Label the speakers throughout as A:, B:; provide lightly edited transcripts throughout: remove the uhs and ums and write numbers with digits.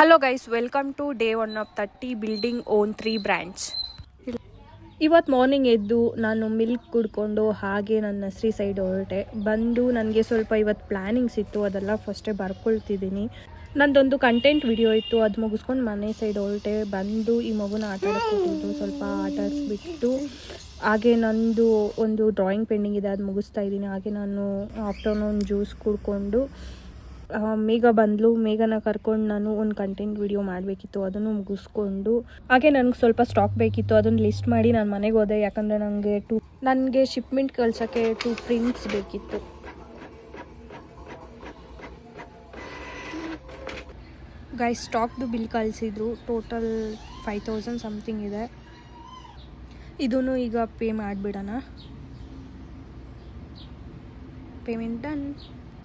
A: Hello guys, welcome to day 1 of 30 building own 3 brands. ಇವತ್ತು morning ಎದ್ದು ನಾನು milk ಕುಡ್ಕೊಂಡು ಹಾಗೆ ನನ್ನ ನರ್ಸರಿ ಸೈಡ್ ಹೊರಟೆ. ಬಂದು ನನಗೆ ಸ್ವಲ್ಪ ಇವತ್ತು ಪ್ಲ್ಯಾನಿಂಗ್ಸ್ ಇತ್ತು, ಅದೆಲ್ಲ ಫಸ್ಟೇ ಬರ್ಕೊಳ್ತಿದ್ದೀನಿ. ನಂದೊಂದು ಕಂಟೆಂಟ್ ವಿಡಿಯೋ ಇತ್ತು, ಅದು ಮುಗಿಸ್ಕೊಂಡು ಮನೆ ಸೈಡ್ ಹೊರಟೆ. ಬಂದು ಈ ಮಗುನ ಆಟ ಆಡ್ಕೊತಿದ್ದು ಸ್ವಲ್ಪ ಆಟ ಆಡಿಸ್ಬಿಟ್ಟು ಹಾಗೆ ನಂದು ಒಂದು ಡ್ರಾಯಿಂಗ್ ಪೆಂಡಿಂಗ್ ಇದೆ, ಅದು ಮುಗಿಸ್ತಾ ಇದ್ದೀನಿ. ಹಾಗೆ ನಾನು ಆಫ್ಟರ್ನೂನ್ ಜ್ಯೂಸ್ ಕುಡ್ಕೊಂಡು ಮೇಘ ಬಂದಳು. ಮೇಘನ ಕರ್ಕೊಂಡು ನಾನು ಒಂದು ಕಂಟೆಂಟ್ ವಿಡಿಯೋ ಮಾಡಬೇಕಿತ್ತು, ಅದನ್ನು ಮುಗಿಸ್ಕೊಂಡು ಹಾಗೆ ನನಗೆ ಸ್ವಲ್ಪ ಸ್ಟಾಕ್ ಬೇಕಿತ್ತು, ಅದನ್ನು ಲಿಸ್ಟ್ ಮಾಡಿ ನಾನು ಮನೆಗೆ ಹೋದೆ. ಯಾಕಂದರೆ ನನಗೆ ಶಿಪ್ಮೆಂಟ್ ಕಳ್ಸೋಕ್ಕೆ 2 ಪ್ರಿಂಟ್ಸ್ ಬೇಕಿತ್ತು. ಗೈಸ್, ಸ್ಟಾಕ್ದು ಬಿಲ್ ಕಳಿಸಿದ್ರು, ಟೋಟಲ್ 5000 ಸಮಥಿಂಗ್ ಇದೆ. ಇದನ್ನು ಈಗ ಪೇ ಮಾಡಿಬಿಡೋಣ. Payment done.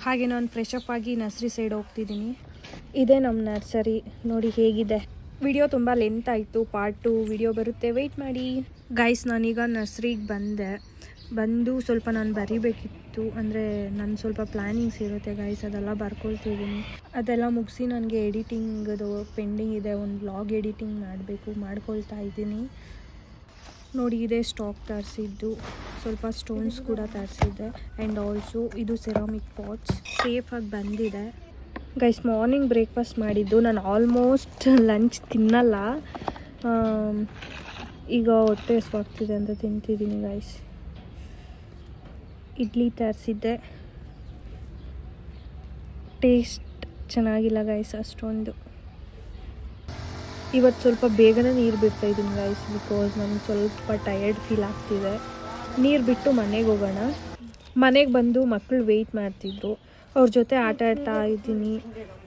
A: ಹಾಗೆ ನಾನು ಫ್ರೆಶ್ ಅಪ್ ಆಗಿ ನರ್ಸರಿ ಸೈಡ್ ಹೋಗ್ತಿದ್ದೀನಿ. ಇದೇ ನಮ್ಮ ನರ್ಸರಿ, ನೋಡಿ ಹೇಗಿದೆ. ವಿಡಿಯೋ ತುಂಬ ಲೆಂತ್ ಆಯಿತು, ಪಾರ್ಟ್ 2 ವಿಡಿಯೋ ಬರುತ್ತೆ, ವೆಯ್ಟ್ ಮಾಡಿ. ಗೈಸ್, ನಾನೀಗ ನರ್ಸರಿಗೆ ಬಂದು ಸ್ವಲ್ಪ ನಾನು ಬರಿಬೇಕಿತ್ತು. ಅಂದರೆ ನನ್ನ ಸ್ವಲ್ಪ ಪ್ಲ್ಯಾನಿಂಗ್ಸ್ ಇರುತ್ತೆ ಗೈಸ್, ಅದೆಲ್ಲ ಬರ್ಕೊಳ್ತಿದ್ದೀನಿ. ಅದೆಲ್ಲ ಮುಗಿಸಿ ನನಗೆ ಎಡಿಟಿಂಗದು ಪೆಂಡಿಂಗ್ ಇದೆ, ಒಂದು ವ್ಲಾಗ್ ಎಡಿಟಿಂಗ್ ಮಾಡ್ಕೊಳ್ತಾ ಇದ್ದೀನಿ. ನೋಡಿ, ಇದೇ ಸ್ಟಾಕ್ ತರಿಸಿದ್ದು, ಸ್ವಲ್ಪ ಸ್ಟೋನ್ಸ್ ಕೂಡ ತರಿಸಿದ್ದೆ. ಆ್ಯಂಡ್ ಆಲ್ಸೋ ಇದು ಸೆರಾಮಿಕ್ ಪಾಟ್ಸ್ ಸೇಫಾಗಿ ಬಂದಿದೆ. ಗೈಸ್, ಮಾರ್ನಿಂಗ್ ಬ್ರೇಕ್ಫಾಸ್ಟ್ ಮಾಡಿದ್ದು, ನಾನು ಆಲ್ಮೋಸ್ಟ್ ಲಂಚ್ ತಿನ್ನಲ್ಲ. ಈಗ ಹೊಟ್ಟೆ ಹಸ್ವಾಗ್ತಿದೆ ಅಂತ ತಿಂತಿದ್ದೀನಿ ಗೈಸ್. ಇಡ್ಲಿ ತರಿಸಿದ್ದೆ, ಟೇಸ್ಟ್ ಚೆನ್ನಾಗಿಲ್ಲ ಗೈಸ್ ಅಷ್ಟೊಂದು. ಇವತ್ತು ಸ್ವಲ್ಪ ಬೇಗನೆ ನೀರು ಬಿಡ್ತಾಯಿದ್ದೀನಿ ಗೈಸ್, ಬಿಕಾಸ್ ನನಗೆ ಸ್ವಲ್ಪ ಟಯರ್ಡ್ ಫೀಲ್ ಆಗ್ತಿದೆ. ನೀರು ಬಿಟ್ಟು ಮನೆಗೆ ಹೋಗೋಣ. ಮನೆಗೆ ಬಂದು ಮಕ್ಕಳು ವೆಯ್ಟ್ ಮಾಡ್ತಿದ್ರು, ಅವ್ರ ಜೊತೆ ಆಟ ಆಡ್ತಾ ಇದ್ದೀನಿ.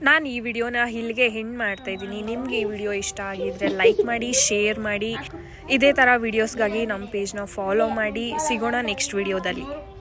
A: ನಾನು ಈ ವಿಡಿಯೋನ ಇಲ್ಲಿಗೆ ಹೆಂಡ್ ಮಾಡ್ತಾಯಿದ್ದೀನಿ. ನಿಮಗೆ ಈ ವಿಡಿಯೋ ಇಷ್ಟ ಆಗಿದ್ರೆ ಲೈಕ್ ಮಾಡಿ, ಶೇರ್ ಮಾಡಿ. ಇದೇ ಥರ ವೀಡಿಯೋಸ್ಗಾಗಿ ನಮ್ಮ ಪೇಜ್ನ ಫಾಲೋ ಮಾಡಿ. ಸಿಗೋಣ ನೆಕ್ಸ್ಟ್ ವಿಡಿಯೋದಲ್ಲಿ.